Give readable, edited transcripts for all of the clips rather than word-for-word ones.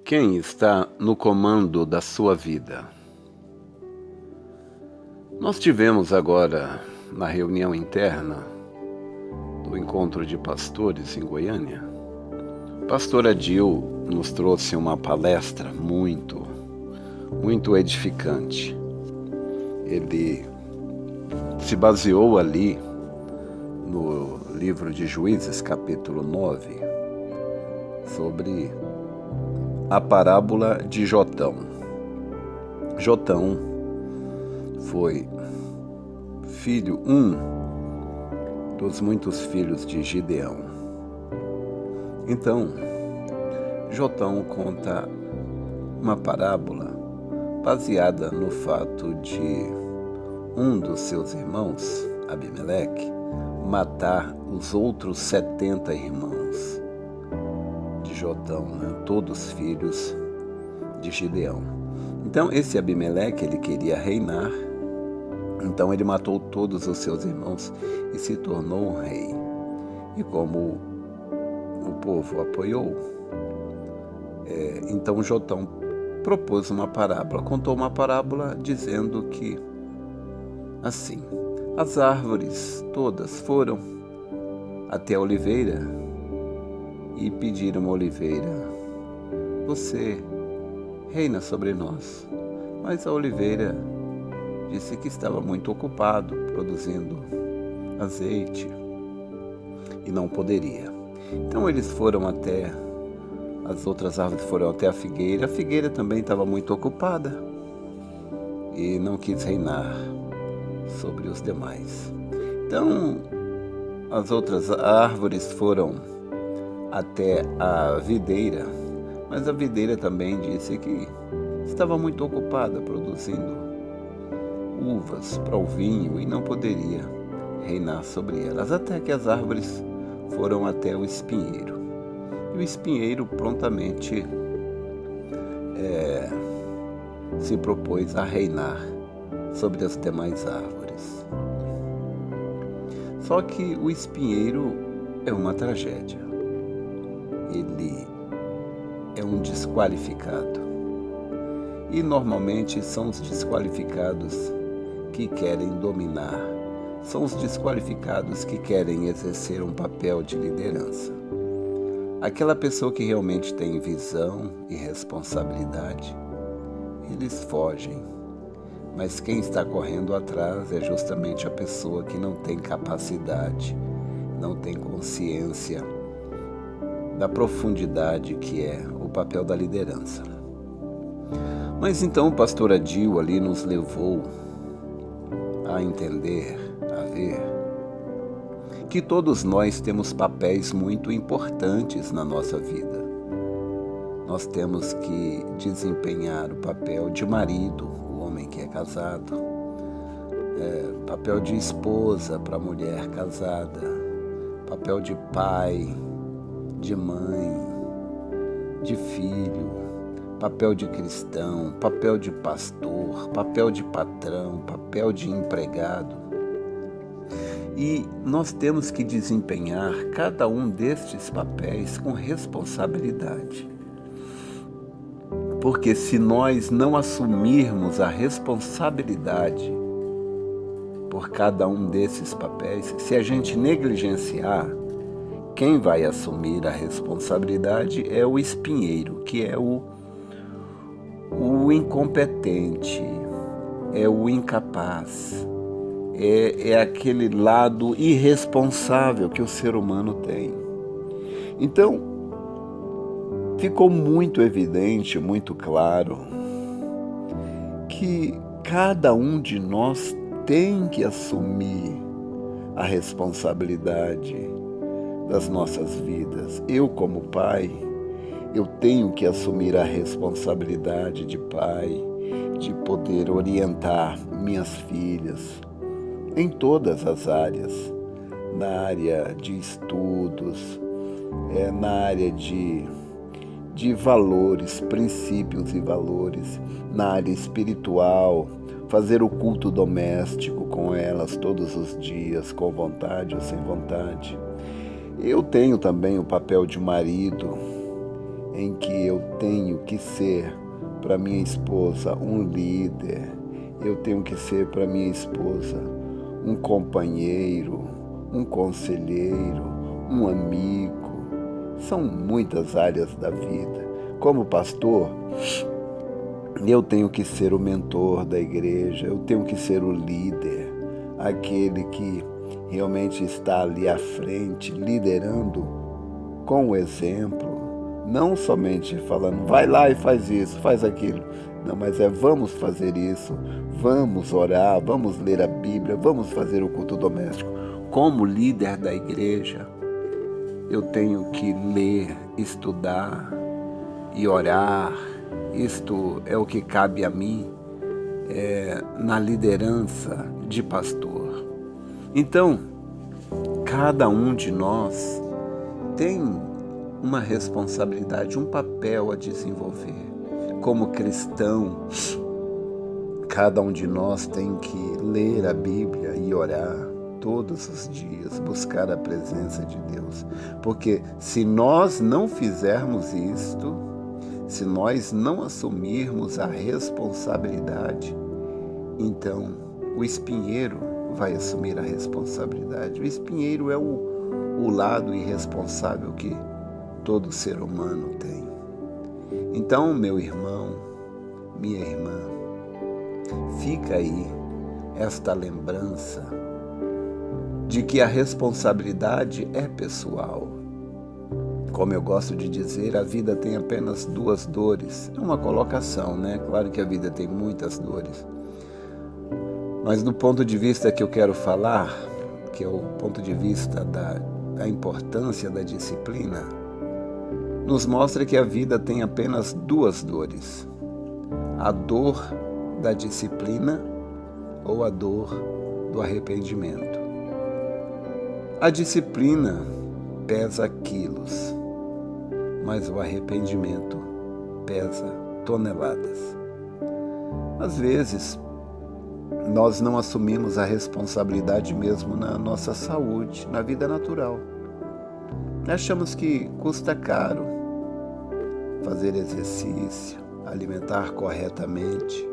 Quem está no comando da sua vida? Nós tivemos agora, na reunião interna do encontro de pastores em Goiânia, a pastora Dil nos trouxe uma palestra muito edificante. Ele se baseou ali no livro de Juízes, capítulo 9, sobre a parábola de Jotão. Jotão foi um dos muitos filhos de Gideão. Então, Jotão conta uma parábola baseada no fato de um dos seus irmãos, Abimeleque, matar os outros 70 irmãos de Jotão, todos filhos de Gideão. Então esse Abimeleque, ele queria reinar, então ele matou todos os seus irmãos e se tornou um rei. E como o povo apoiou, então Jotão propôs uma parábola, contou uma parábola dizendo que, assim, as árvores todas foram até a oliveira e pediram à oliveira: você reina sobre nós. Mas a oliveira disse que estava muito ocupado produzindo azeite e não poderia. Então eles foram até, as outras árvores foram até a figueira também estava muito ocupada e não quis reinar sobre os demais. Então as outras árvores foram até a videira, mas a videira também disse que estava muito ocupada produzindo uvas para o vinho e não poderia reinar sobre elas, até que as árvores foram até o espinheiro. E o espinheiro prontamente se propôs a reinar sobre as demais árvores. Só que o espinheiro é uma tragédia. Ele é um desqualificado. E normalmente são os desqualificados que querem dominar. São os desqualificados que querem exercer um papel de liderança. Aquela pessoa que realmente tem visão e responsabilidade, eles fogem. Mas quem está correndo atrás é justamente a pessoa que não tem capacidade, não tem consciência da profundidade que é o papel da liderança. Mas então o pastor Adil ali nos levou a entender, a ver, que todos nós temos papéis muito importantes na nossa vida. Nós temos que desempenhar o papel de marido, o homem que é casado, papel de esposa para a mulher casada, papel de pai, de mãe, de filho, papel de cristão, papel de pastor, papel de patrão, papel de empregado. E nós temos que desempenhar cada um destes papéis com responsabilidade. Porque se nós não assumirmos a responsabilidade por cada um desses papéis, se a gente negligenciar, quem vai assumir a responsabilidade é o espinheiro, que é o incompetente, é o incapaz, é aquele lado irresponsável que o ser humano tem. Então, ficou muito evidente, muito claro, que cada um de nós tem que assumir a responsabilidade das nossas vidas. Eu, como pai, eu tenho que assumir a responsabilidade de pai, de poder orientar minhas filhas em todas as áreas, na área de estudos, na área de valores, princípios e valores, na área espiritual, fazer o culto doméstico com elas todos os dias, com vontade ou sem vontade. Eu tenho também o papel de marido em que eu tenho que ser para minha esposa um líder, eu tenho que ser para minha esposa um companheiro, um conselheiro, um amigo. São muitas áreas da vida. Como pastor, eu tenho que ser o mentor da igreja, eu tenho que ser o líder, aquele que realmente está ali à frente, liderando com o exemplo, não somente falando, vai lá e faz isso, faz aquilo. Não, mas vamos fazer isso, vamos orar, vamos ler a Bíblia, vamos fazer o culto doméstico. Como líder da igreja, eu tenho que ler, estudar e orar. Isto é o que cabe a mim na liderança de pastor. Então, cada um de nós tem uma responsabilidade, um papel a desenvolver. Como cristão, cada um de nós tem que ler a Bíblia e orar todos os dias, buscar a presença de Deus. Porque se nós não fizermos isto, se nós não assumirmos a responsabilidade, então o espinheiro vai assumir a responsabilidade. O espinheiro é o lado irresponsável que todo ser humano tem. Então, meu irmão, minha irmã, fica aí esta lembrança de que a responsabilidade é pessoal. Como eu gosto de dizer, a vida tem apenas 2 dores. É uma colocação, né? Claro que a vida tem muitas dores. Mas do ponto de vista que eu quero falar, que é o ponto de vista da importância da disciplina, nos mostra que a vida tem apenas 2 dores. A dor da disciplina ou a dor do arrependimento. A disciplina pesa quilos, mas o arrependimento pesa toneladas. Às vezes, nós não assumimos a responsabilidade mesmo na nossa saúde, na vida natural. Achamos que custa caro fazer exercício, alimentar corretamente.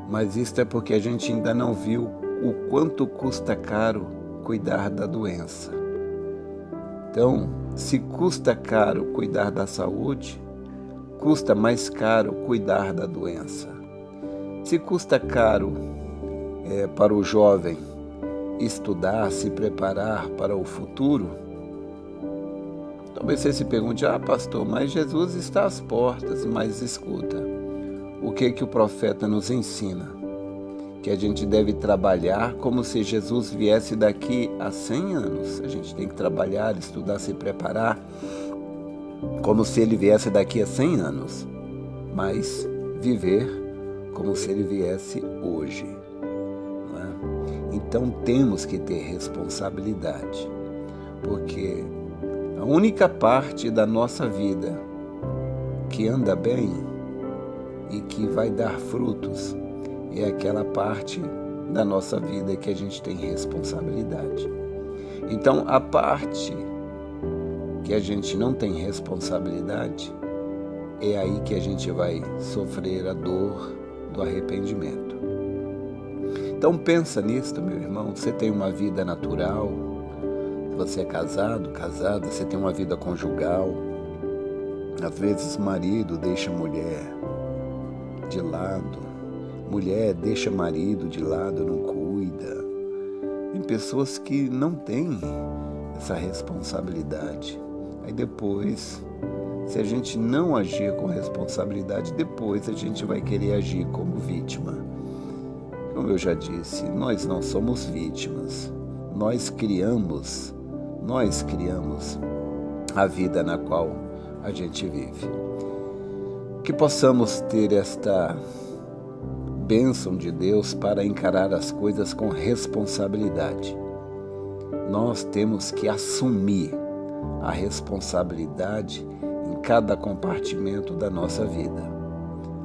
Mas isso é porque a gente ainda não viu o quanto custa caro cuidar da doença. Então, se custa caro cuidar da saúde, custa mais caro cuidar da doença. Se custa caro para o jovem estudar, se preparar para o futuro, talvez você se pergunte, pastor, mas Jesus está às portas. Mas escuta, o que o profeta nos ensina? Que a gente deve trabalhar como se Jesus viesse daqui a 100 anos. A gente tem que trabalhar, estudar, se preparar, como se ele viesse daqui a 100 anos. Mas viver como se ele viesse hoje. Não é? Então temos que ter responsabilidade, porque a única parte da nossa vida que anda bem e que vai dar frutos é aquela parte da nossa vida que a gente tem responsabilidade. Então, a parte que a gente não tem responsabilidade, é aí que a gente vai sofrer a dor do arrependimento. Então, pensa nisso, meu irmão. Você tem uma vida natural, você é casado, casada, você tem uma vida conjugal. Às vezes, marido deixa mulher de lado, mulher deixa marido de lado, não cuida. Tem pessoas que não têm essa responsabilidade. Aí depois, se a gente não agir com responsabilidade, depois a gente vai querer agir como vítima. Como eu já disse, nós não somos vítimas. Nós criamos a vida na qual a gente vive. Que possamos ter esta bênção de Deus para encarar as coisas com responsabilidade. Nós temos que assumir a responsabilidade em cada compartimento da nossa vida.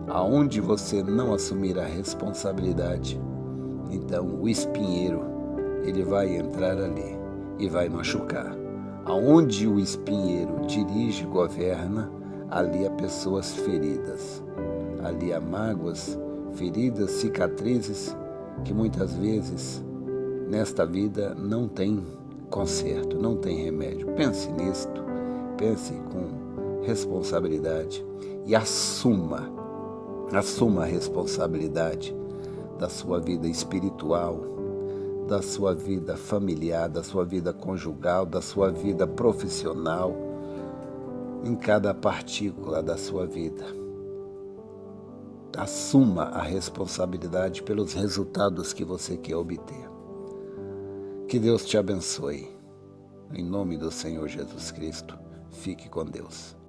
Aonde você não assumir a responsabilidade, então o espinheiro, ele vai entrar ali e vai machucar. Aonde o espinheiro dirige e governa, ali há pessoas feridas. Ali há mágoas, feridas, cicatrizes que muitas vezes nesta vida não tem conserto, não tem remédio. Pense nisto, pense com responsabilidade e assuma a responsabilidade da sua vida espiritual, da sua vida familiar, da sua vida conjugal, da sua vida profissional, em cada partícula da sua vida. Assuma a responsabilidade pelos resultados que você quer obter. Que Deus te abençoe. Em nome do Senhor Jesus Cristo, fique com Deus.